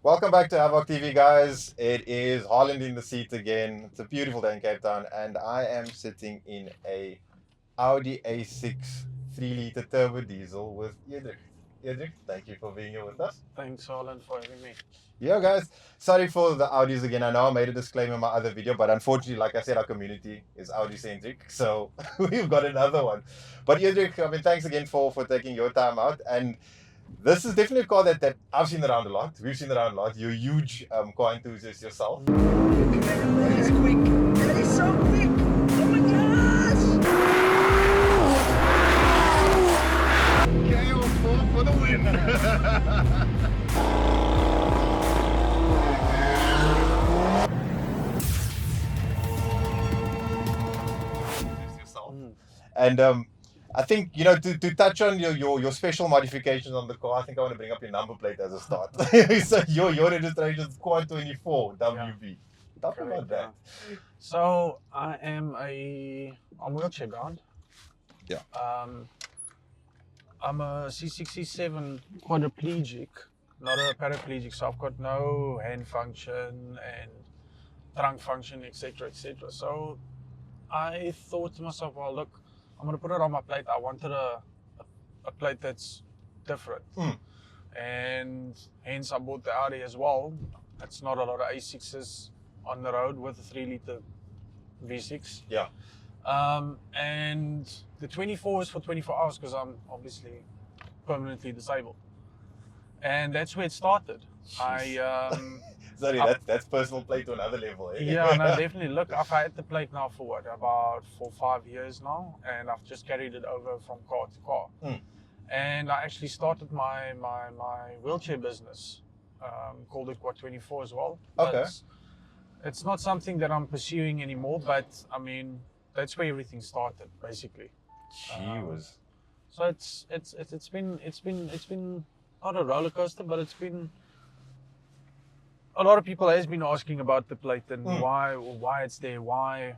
Welcome back to Havoc TV, guys. It is Holland in the seat again. It's a beautiful day in Cape Town, and I am sitting in a Audi A6 3-liter turbo diesel with Edrich. Edrich, thank you for being here with us. Thanks, Holland, for having me. Yeah, guys. Sorry for the Audis again. I know I made a disclaimer in my other video, but unfortunately, like I said, our community is Audi-centric, so we've got another one. But Edrich, I mean, thanks again for taking your time out. And this is definitely a car that I've seen around a lot. We've seen around a lot. You're a huge car enthusiast yourself. That is quick. That is so quick. Oh my gosh. KO4 for the win. And I think, you know, to touch on your special modifications on the car, I think I want to bring up your number plate as a start. So your registration is Quad 24 WB. Talk about that. So I'm wheelchair bound. Yeah. I'm a C67 quadriplegic, not a paraplegic. So I've got no hand function and trunk function, etc., etc. So I thought to myself, well, look, I'm gonna put it on my plate. I wanted a plate that's different, and hence I bought the Audi as well. It's not a lot of A6s on the road with a 3-liter V6. Yeah. And the 24 is for 24 hours because I'm obviously permanently disabled, and that's where it started. Sorry, that's personal plate to another level. Eh? Yeah, no, definitely. Look, I've had the plate now for what, about 4 or 5 years now, and I've just carried it over from car to car. And I actually started my wheelchair business, called it Quad 24 as well. Okay. It's not something that I'm pursuing anymore, but I mean, that's where everything started, basically. So it's been not a roller coaster, but it's been. A lot of people has been asking about the plate and why it's there, why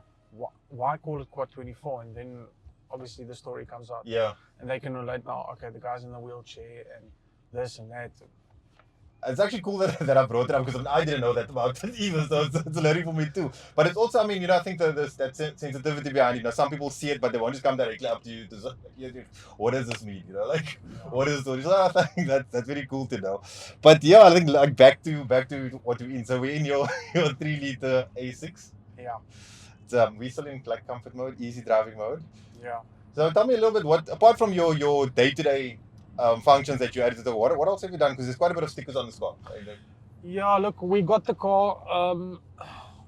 call it Quad 24, and then obviously the story comes out. Yeah. And they can relate now. Okay, the guy's in the wheelchair and this and that. It's actually cool that I brought it up because I didn't know that about it either, so it's learning for me too. But it's also, I mean, you know, I think that sensitivity behind it. You know, some people see it, but they won't just come directly up to you to say, what does this mean? You know, like, what is the story? So I think that's very cool to know. But yeah, I think like back to what we're in. So we're in your 3-liter A6. Yeah. We're still in like comfort mode, easy driving mode. Yeah. So tell me a little bit, what apart from your day-to-day functions that you added to the water, what else have you done? Because there's quite a bit of stickers on this car. Yeah, look, we got the car.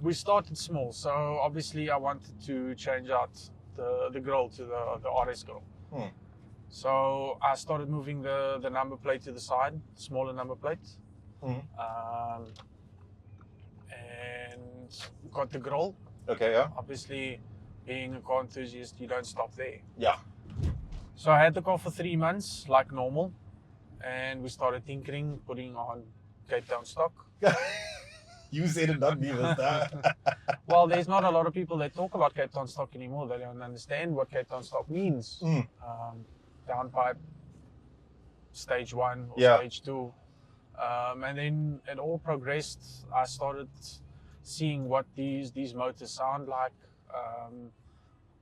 We started small, so obviously I wanted to change out the grille to the RS grille. So I started moving the number plate to the side, smaller number plate, and got the grille. Okay, yeah. Obviously, being a car enthusiast, you don't stop there. Yeah. So I had the car for 3 months, like normal, and we started tinkering, putting on Cape Town stock. You said it, not me this time. Well, there's not a lot of people that talk about Cape Town stock anymore. They don't understand what Cape Town stock means. Downpipe, stage 1 or stage 2. And then it all progressed. I started seeing what these motors sound like.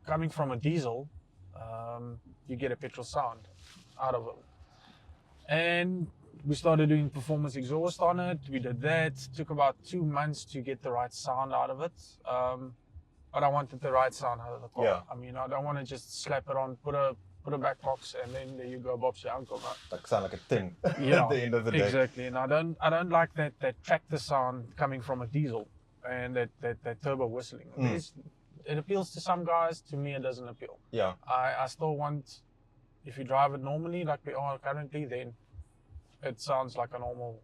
Coming from a diesel, you get a petrol sound out of it. And we started doing performance exhaust on it. We did that. It took about 2 months to get the right sound out of it. But I wanted the right sound out of the car. Yeah. I mean, I don't want to just slap it on, put a back box, and then there you go, Bob's your uncle. Like sound like a tin Yeah, at the end of the day. Exactly. And I don't like that tractor sound coming from a diesel and that turbo whistling. It appeals to some guys. To me, it doesn't appeal. Yeah. I still want, if you drive it normally like we are currently, then it sounds like a normal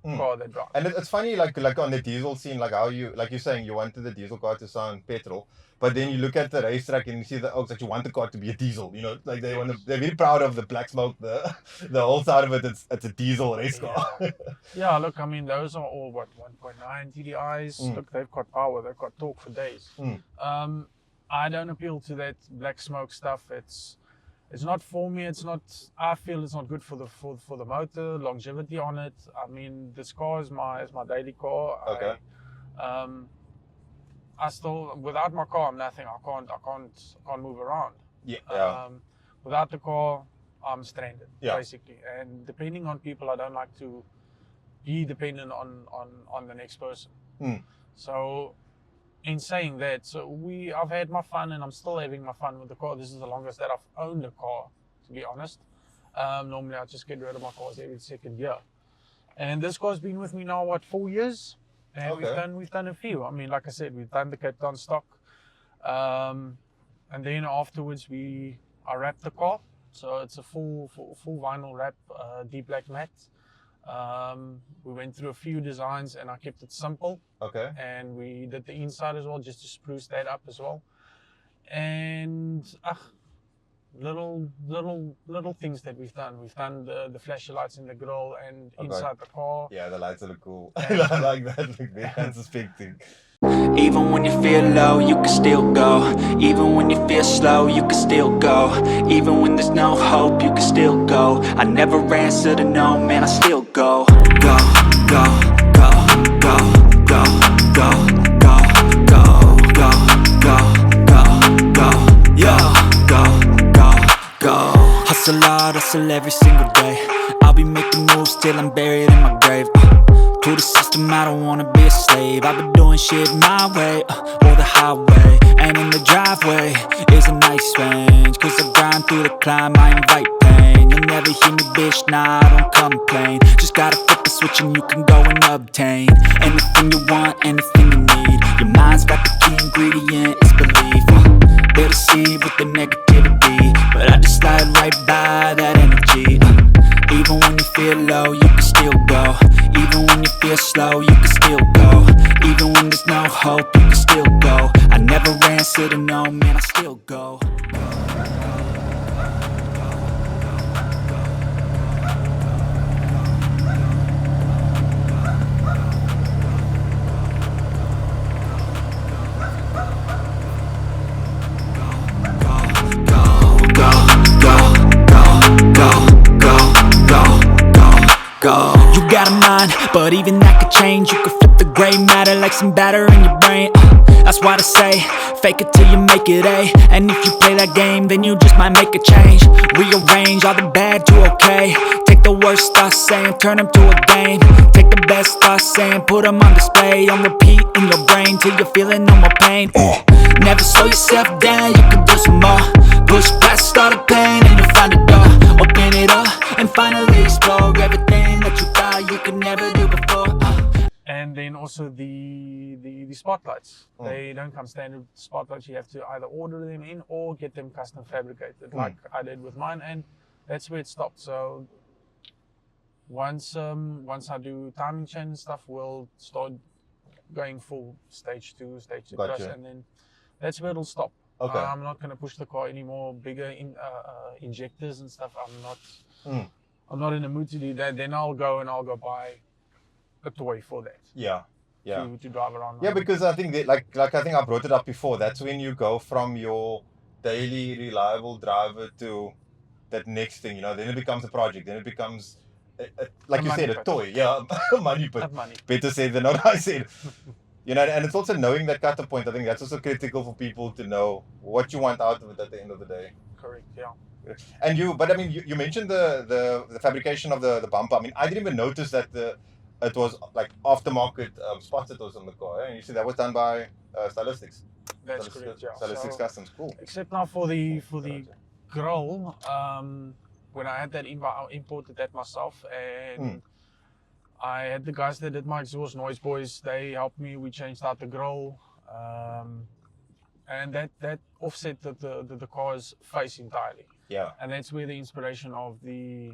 car that drives. And it's funny, like on the diesel scene, like how you're saying you wanted the diesel car to sound petrol, but then you look at the racetrack and you see the Oaks that you want the car to be a diesel. You know, like they're very proud of the black smoke, the whole side of it. It's a diesel race car. Yeah, look, I mean, those are all 1.9 TDIs. Look, they've got power, they've got torque for days. I don't appeal to that black smoke stuff. It's not for me. It's not. I feel it's not good for the motor, longevity on it. I mean, this car is my daily car. Okay. I still, without my car, I'm nothing. I can't move around. Yeah. Without the car, I'm stranded, Yeah. basically. And depending on people, I don't like to be dependent on the next person. So, in saying that, I've had my fun, and I'm still having my fun with the car. This is the longest that I've owned a car, to be honest. Normally, I just get rid of my cars every second year. And this car's been with me now, what, 4 years? And we've done a few. I mean, like I said, we've done the Cape Town stock. And then afterwards, I wrapped the car. So it's a full vinyl wrap, deep black matte. We went through a few designs, and I kept it simple. Okay. And we did the inside as well, just to spruce that up as well. And little things that we've done. We've done the flasher lights in the grille and inside the car. Yeah, the lights look cool. I like that. Look very unsuspecting. Even when you feel low, you can still go. Even when you feel slow, you can still go. Even when there's no hope, you can still go. I never answer to no, man, I still go. Go, go, go, go, go, go, go, go, go, go, go, go, yo, go, go, go. Hustle hard, hustle every single day. I'll be making moves till I'm buried in my grave. To the system, I don't wanna be a slave. I've been doing shit my way, or the highway. And in the driveway is a nice range. Cause I grind through the climb, I invite pain. You'll never hear me, bitch, nah, I don't complain. Just gotta flip the switch and you can go and obtain anything you want, anything you need. Your mind's got the key ingredient, it's belief. They'll deceive with the negativity, but I just slide right by that energy. Even when you feel low, you can still go. Even when you feel slow, you can still go. Even when there's no hope, you can still go. I never answer to no, man, I still go. Go. You got a mind, but even that could change. You could flip the gray matter like some batter in your brain. That's why they say, fake it till you make it A. And if you play that game, then you just might make a change. Rearrange all the bad to okay. Take the worst thoughts saying, turn them to a game. Take the best thoughts saying, put them on display. On repeat in your brain till you're feeling no more pain. Never slow yourself down, you can do some more. Push past all the pain and you'll find a door. Open it up and finally explore everything that you thought you could never do before. And then also the spotlights. They don't come standard spotlights. You have to either order them in or get them custom fabricated, like I did with mine, and that's where it stopped. So once I do timing chain and stuff, we'll start going full stage 2, stage 2 plus, and then that's where it'll stop. Okay. I'm not going to push the car anymore, bigger injectors and stuff. I'm not in the mood to do that. Then I'll go buy a toy for that. Yeah. To drive around. Yeah, because I think that, like I think I brought it up before. That's when you go from your daily reliable driver to that next thing. You know, then it becomes a project. Then it becomes like you said, a toy. Yeah, money pit. Better said than not. I said. You know, and it's also knowing that cutter point. I think that's also critical for people to know what you want out of it at the end of the day. Correct. Yeah. And but I mean, you mentioned the fabrication of the bumper. I mean, I didn't even notice that it was like aftermarket spots that was on the car. And you see that was done by Stylistics. That's correct. Yeah. Stylistics Customs. Cool. Except now for the grill, when I had that I imported that myself, and I had the guys that did my exhaust noise boys. They helped me. We changed out the grill, and that offset the car's face entirely. Yeah. And that's where the inspiration of the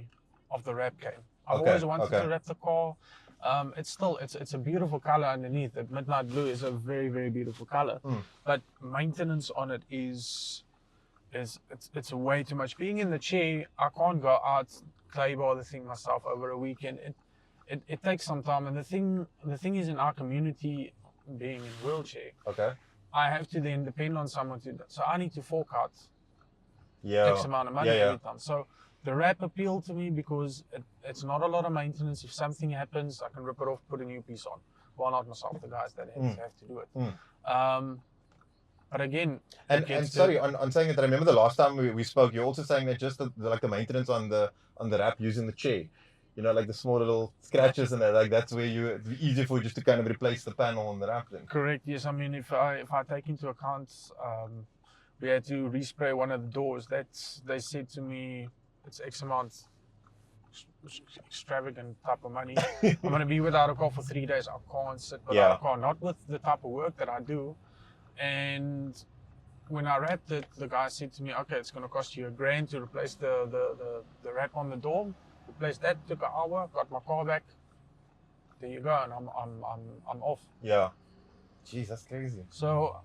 wrap came. I've always wanted to wrap the car. It's a beautiful color underneath. The midnight blue is a very, very beautiful color, but maintenance on it is it's way too much. Being in the chair, I can't go out clay bar the thing myself over a weekend. It takes some time, and the thing is, in our community, being in wheelchair, I have to then depend on someone to. So I need to fork out X amount of money Yeah, yeah. every time. So the wrap appealed to me because it's not a lot of maintenance. If something happens, I can rip it off, put a new piece on. Why not myself, the guys that have to do it. But again, and sorry, on saying that, I remember the last time we spoke, you're also saying that just the maintenance on the wrap using the chair, you know, like the small little scratches and that, like that's where it's easier for you just to kind of replace the panel on the wrap then. Correct. Yes. I mean, if I take into account, we had to respray one of the doors. They said to me, it's X amount, extravagant type of money. I'm going to be without a car for 3 days. I can't sit without a car, not with the type of work that I do. And when I wrapped it, the guy said to me, okay, it's going to cost you $1,000 to replace the wrap on the door. Replaced that, took an hour, got my car back. There you go, and I'm off. Yeah. Jeez, that's crazy. So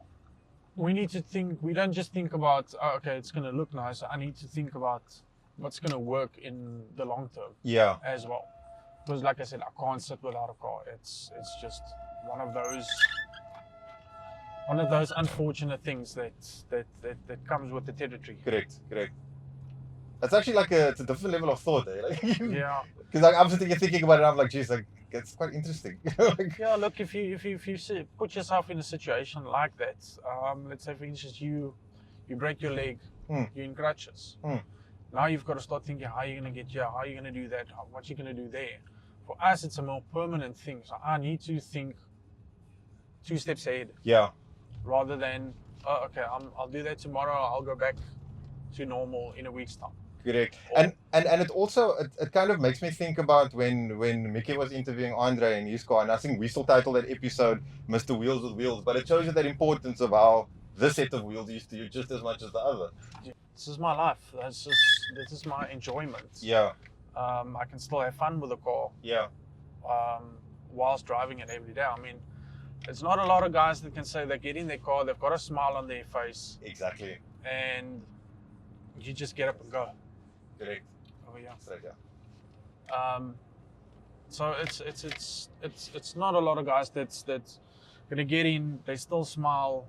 we need to think, we don't just think about, oh, okay, it's going to look nice. I need to think about what's going to work in the long term as well. Because like I said, I can't sit without a car. It's just one of those unfortunate things that comes with the territory. Correct. That's actually like it's a different level of thought, eh? Like, Yeah. Because like, I'm sitting here thinking about it, I'm like, geez, like it's quite interesting. Like, Yeah, look, if you put yourself in a situation like that, let's say for instance you break your leg, you're in crutches. Now you've got to start thinking, how are you going to get here? How are you going to do that? What you going to do there? For us, it's a more permanent thing. So I need to think 2 steps ahead. Yeah. Rather than, oh, okay, I'll do that tomorrow. I'll go back to normal in a week's time. Correct. And it also it kind of makes me think about when Mickey was interviewing Andre in his car, and I think we still titled that episode Mr. Wheels with Wheels, but it shows you that importance of how this set of wheels used to you just as much as the other. This is my life. This is my enjoyment. Yeah. I can still have fun with the car. Yeah. Whilst driving it every day. I mean, it's not a lot of guys that can say they get in their car, they've got a smile on their face. Exactly. And you just get up and go. Correct. Oh yeah. Straight, yeah. So it's not a lot of guys that's gonna get in, they still smile.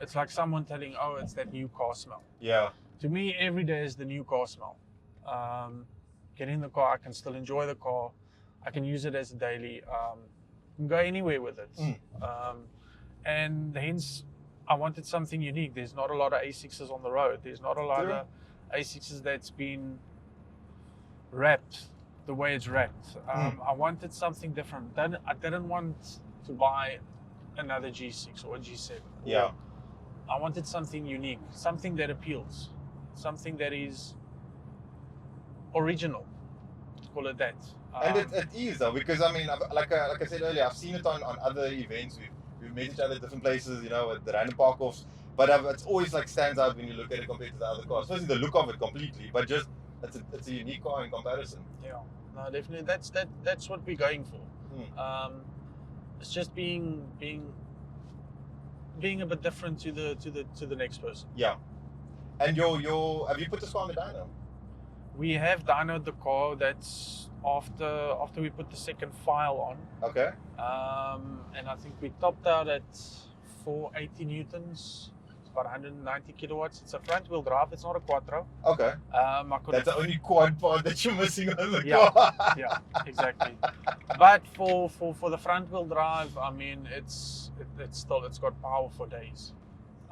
It's like someone telling, oh, it's that new car smell. Yeah. To me, every day is the new car smell. Get in the car, I can still enjoy the car. I can use it as a daily. Can go anywhere with it. And hence, I wanted something unique. There's not a lot of A6s on the road. There's not a lot of A6s that's been wrapped the way it's wrapped. I wanted something different. I didn't want to buy another G6 or a G7. Yeah. I wanted something unique, something that appeals, something that is original, call it that. And it is though, because I mean, like I said earlier, I've seen it on other events. We've met each other at different places, you know, at the random park-offs. But it's always like stands out when you look at it compared to the other cars. Especially the look of it completely, but just it's a unique car in comparison. Yeah, no, definitely. That's what we're going for. It's just being a bit different to the next person. Yeah. And your have you put this car on the dyno? We have dynoed the car. That's after we put the second file on. Okay. And I think we topped out at 480 newtons. It's about 190 kilowatts. It's a front wheel drive. It's not a quattro. Okay. That's the only quad part that you're missing on the car. Yeah, exactly. But for the front wheel drive, I mean, it's got power for days.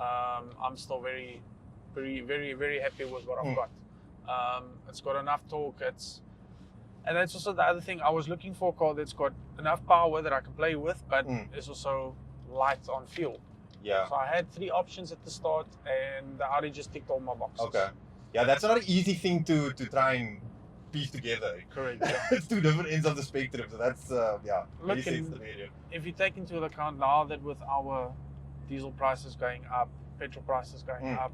I'm still very, very, very, very happy with what I've got. It's got enough torque. And that's also the other thing. I was looking for a car that's got enough power that I can play with, but it's also light on fuel. Yeah. So I had 3 options at the start, and the Audi just ticked all my boxes. Okay. Yeah, that's not an easy thing to try and piece together. Correct. Yeah. It's 2 different ends of the spectrum, so that's Look, if you take into account now that with our diesel prices going up, petrol prices going up,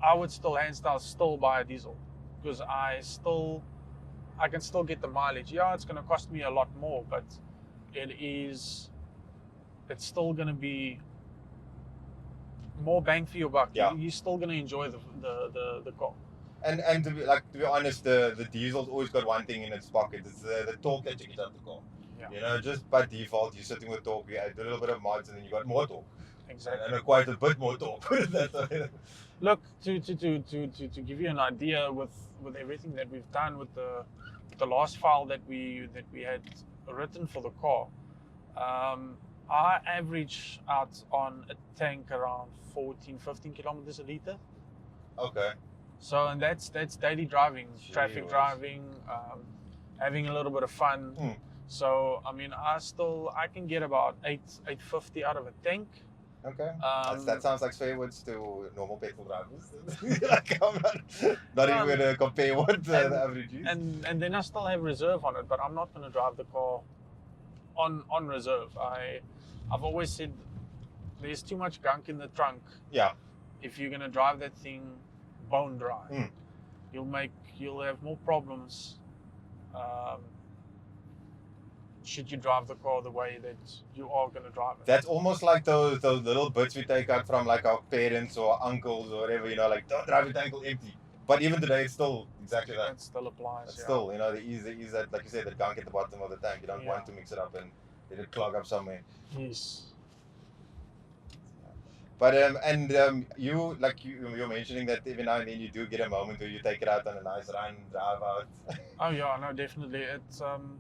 I would still hands down still buy a diesel, because I can still get the mileage. Yeah, it's going to cost me a lot more, but it's still going to be more bang for your buck. Yeah. You're still going to enjoy the car. And to be honest, the diesel's always got one thing in its pocket. It's the torque that you get out of the car. Yeah. You know, just by default, you're sitting with torque. You add a little bit of mods, and then you got more torque. Exactly. And quite a bit more torque. Put it that way. Look, to give you an idea with everything that we've done with the last file that we had written for the car, I average out on a tank around 15 kilometers a liter. Okay. So, and that's daily driving, traffic driving, having a little bit of fun. So, I mean, I can get about 850 out of a tank. Okay. That sounds like swear words to normal petrol drivers. Like, I'm not even going to compare what the average is. And then I still have reserve on it, but I'm not going to drive the car on reserve. I've always said there's too much gunk in the trunk. Yeah. If you're going to drive that thing bone dry, you'll have more problems. Should you drive the car the way that you are going to drive it? That's almost like those little bits we take out from like our parents or uncles or whatever, you know, like don't drive your tank empty. But even today, it's still exactly that. It still applies. It's still, you know, there is that, like you said, the gunk at the bottom of the tank. You don't want to mix it up and let it clog up somewhere. Yes. But you were mentioning that every now and then you do get a moment where you take it out on a nice run, drive out. Oh yeah, no, definitely. It's can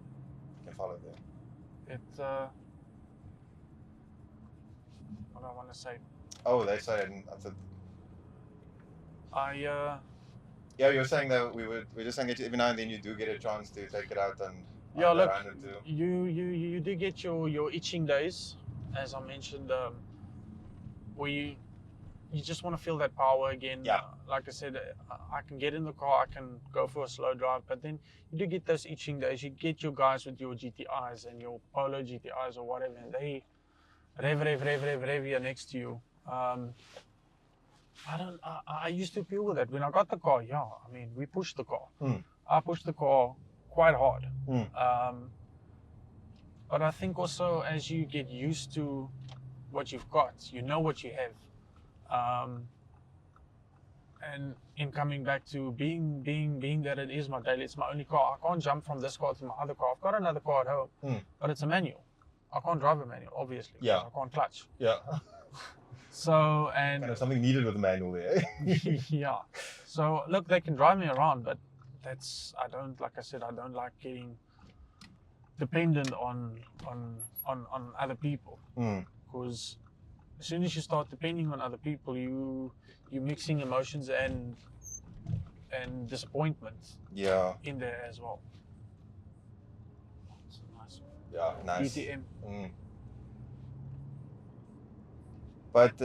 follow there. What do I want to say? Oh, sorry, I thought. Yeah, you were saying that we're just saying that every now and then you do get a chance to take it out and look, run or two. You do get your itching days, as I mentioned, where you just want to feel that power again. Yeah. Like I said, I can get in the car, I can go for a slow drive, but then you do get those itching days. You get your guys with your GTIs and your Polo GTIs or whatever, and they rev here next to you. I used to feel that when I got the car. Yeah, I mean, we pushed the car. I pushed the car quite hard. But I think also as you get used to what you've got, you know what you have. And in coming back to being that it is my daily, it's my only car. I can't jump from this car to my other car. I've got another car at home, but it's a manual. I can't drive a manual, obviously. Yeah. I can't clutch. Yeah. So, and kind of something needed with the manual there. Yeah. So look, they can drive me around, but like I said, I don't like getting dependent on other people. Because as soon as you start depending on other people, you're mixing emotions and disappointment. Yeah. In there as well. It's nice. Yeah, nice. BTM. But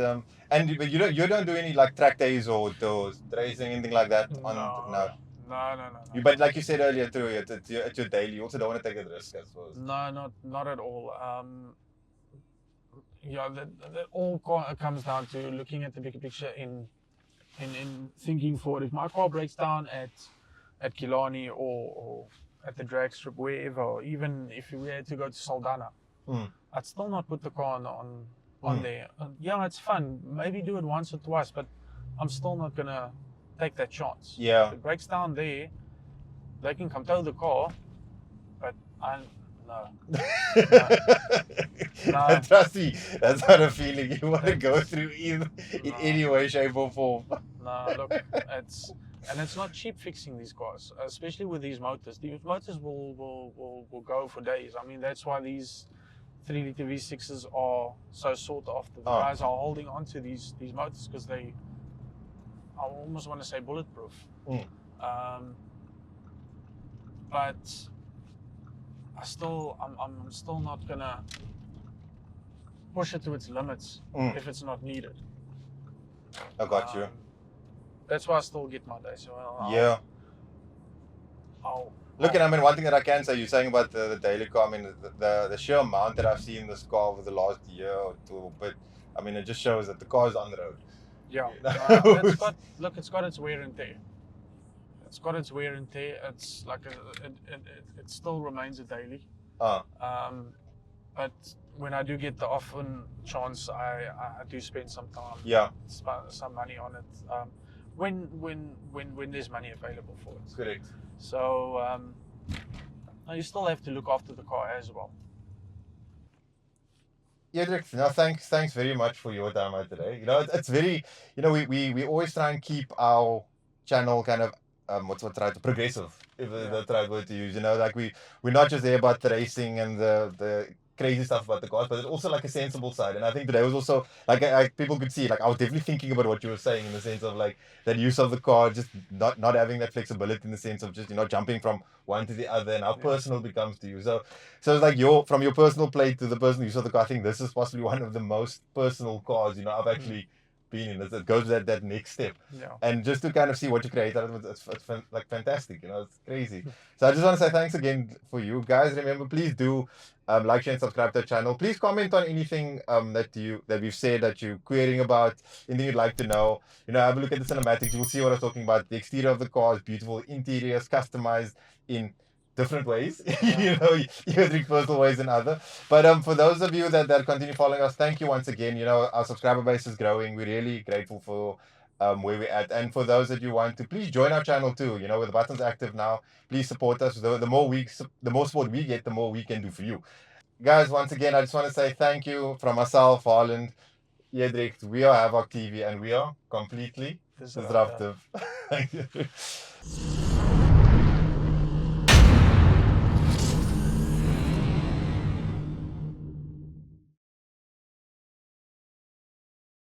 you don't do any like track days or those racing, anything like that. No. But like you said earlier too, it's your daily. You also don't want to take a risk, I suppose. No, not at all. That all comes down to looking at the bigger picture in thinking forward. If my car breaks down at Killarney or at the drag strip, wherever, or even if we had to go to Saldanha, I'd still not put the car on there. Yeah, it's fun. Maybe do it once or twice, but I'm still not gonna take that chance. Yeah. If it breaks down there, they can come tow the car, but no. Trust me, that's not a feeling you want to go through in any way, shape or form. No, look, it's not cheap fixing these cars, especially with these motors. These motors will go for days. I mean, that's why these 3-liter V6s are so sought after. The guys are holding on to these motors because I almost want to say bulletproof. But I'm still not gonna push it to its limits if it's not needed. I got you. That's why I still get my days. Look, and I mean, one thing that I can say, you're saying about the daily car, I mean, the sheer amount that I've seen this car over the last year or two, but I mean, it just shows that the car is on the road. Yeah. It's got its wear and tear. It's got its wear and tear. It's like it still remains a daily. But when I do get the often chance, I do spend some time. Yeah. Some money on it. When there's money available for it. Correct. So you still have to look after the car as well. Edrich, thanks very much for your time out today. It's very, we always try and keep our channel kind of what's right, progressive, if that's the right word to use. Like we're not just there about the racing and the crazy stuff about the cars, but it's also like a sensible side. And I think today was also like people could see, like I was definitely thinking about what you were saying in the sense of like that use of the car, just not having that flexibility in the sense of just jumping from one to the other, and how personal it becomes to you. So it's like from your personal plate to the personal use of the car. I think this is possibly one of the most personal cars I've actually been in. It goes that next step, and just to kind of see what you create out of it, it's like fantastic. It's crazy. So I just want to say thanks again for you guys. Remember, please do like, share, and subscribe to the channel. Please comment on anything that we've said that you're querying about, anything you'd like to know. Have a look at the cinematics. You'll see what I was talking about. The exterior of the car is beautiful, interiors customized in different ways, either personal ways and other. But for those of you that continue following us, thank you once again. Our subscriber base is growing. We're really grateful for where we're at. And for those that you want to, please join our channel too. With the buttons active now, please support us. The more support we get, the more we can do for you. Guys, once again, I just want to say thank you from myself, Harland, Edrich. We are Havoc TV, and we are completely disruptive. Thank you.